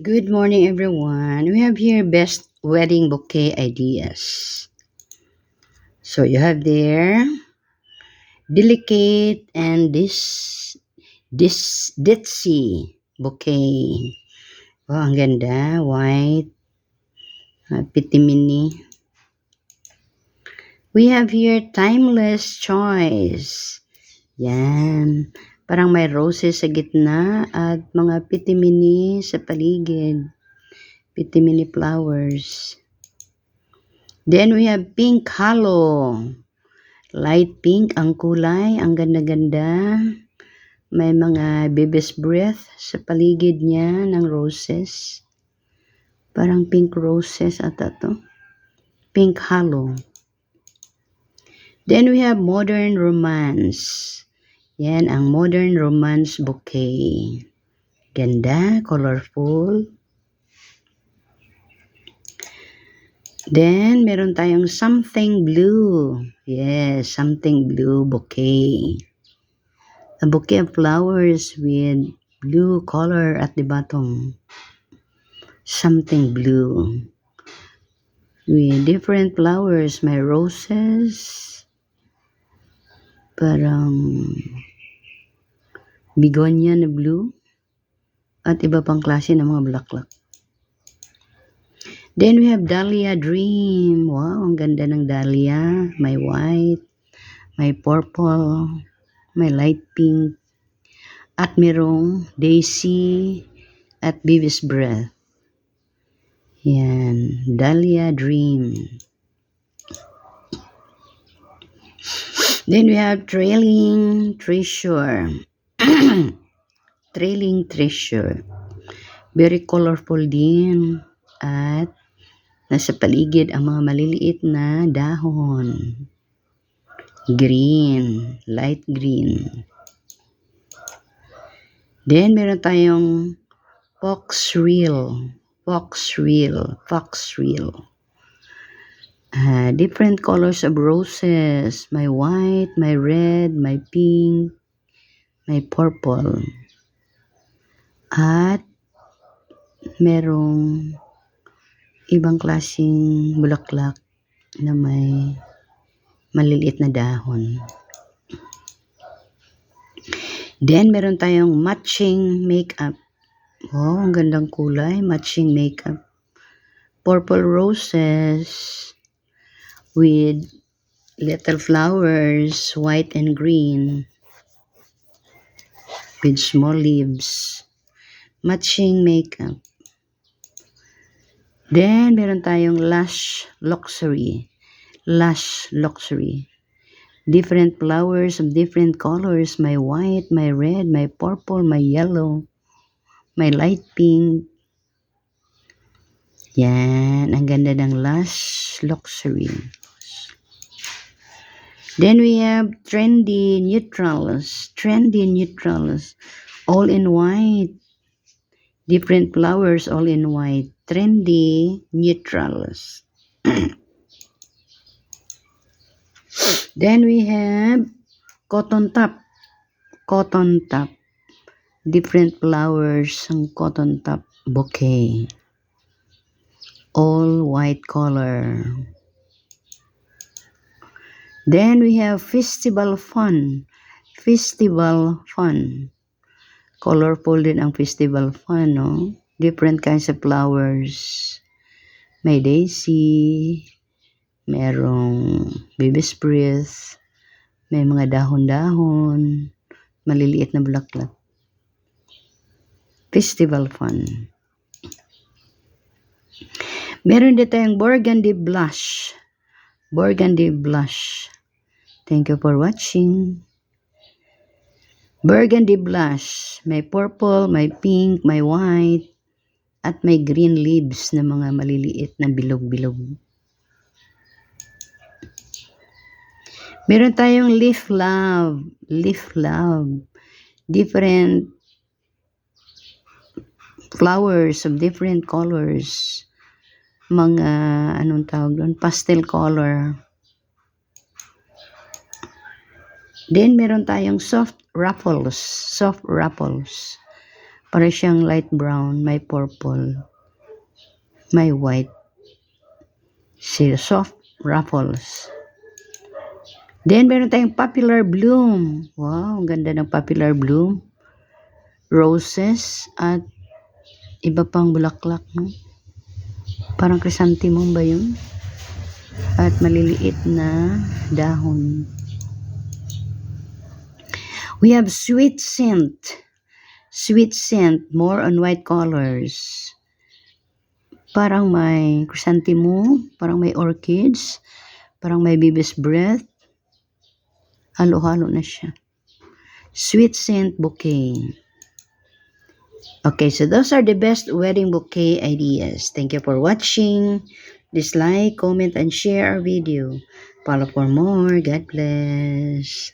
Good morning, everyone. We have here best wedding bouquet ideas. So you have there delicate and this ditzy bouquet. Oh, ang ganda. White, pitimini. We have here timeless choice. Yan. Parang may roses sa gitna at mga pitimini sa paligid. Pitimini flowers. Then we have pink halo. Light pink ang kulay, ang ganda-ganda. May mga baby's breath sa paligid niya ng roses. Parang pink roses ata to. Pink halo. Then we have modern romance. Yan ang modern romance bouquet. Ganda, colorful. Then, meron tayong something blue. Yes, something blue bouquet. A bouquet of flowers with blue color at the bottom. Something blue. With different flowers. May roses. Parang begonia na blue. At iba pang klase ng mga bulaklak. Then we have Dahlia Dream. Wow, ang ganda ng dahlia. May white, may purple, may light pink, at merong daisy at baby's breath. Yan, Dahlia Dream. Then we have Trailing Treasure. Trailing Treasure. Very colorful din. At nasa paligid ang mga maliliit na dahon. Green, light green. Then, meron tayong fox reel. Different colors of roses. May white, may red, may pink, may purple. At merong ibang klaseng bulaklak na may maliliit na dahon. Then, meron tayong matching makeup. Oh, ang gandang kulay. Matching makeup. Purple roses with little flowers, white and green, with small leaves. Matching makeup. Then, meron tayong Lash Luxury. Different flowers of different colors. May white, may red, may purple, may yellow, may light pink. Yan, ang ganda ng Lash Luxury. Then we have Trendy Neutrals. All in white. Different flowers all in white. Trendy Neutrals. Then we have Cotton Top. Different flowers ang Cotton Top bouquet. All white color. Then we have Festival Fun. Colorful din ang Festival Fun, no? Different kinds of flowers. May daisy, merong baby's breath, may mga dahon-dahon, maliliit na bulaklak. Festival Fun. Meron din tayong Burgundy Blush. Thank you for watching. Burgundy Blush. May purple, may pink, may white, at may green leaves na mga maliliit na bilog-bilog. Meron tayong Leaf Love. Different flowers of different colors. Mga, anong tawag doon? Pastel color. Then, meron tayong soft ruffles. Para siyang light brown, may purple, may white. Soft ruffles. Then, meron tayong popular bloom. Wow, ang ganda ng popular bloom. Roses at iba pang bulaklak, no? Parang chrysanthemum ba yun? At maliliit na dahon. We have sweet scent. Sweet scent, more on white colors. Parang may chrysanthemum, parang may orchids, parang may baby's breath. Halo-halo na siya. Sweet scent bouquet. Okay, so those are the best wedding bouquet ideas. Thank you for watching. Please like, comment, and share our video. Follow for more. God bless.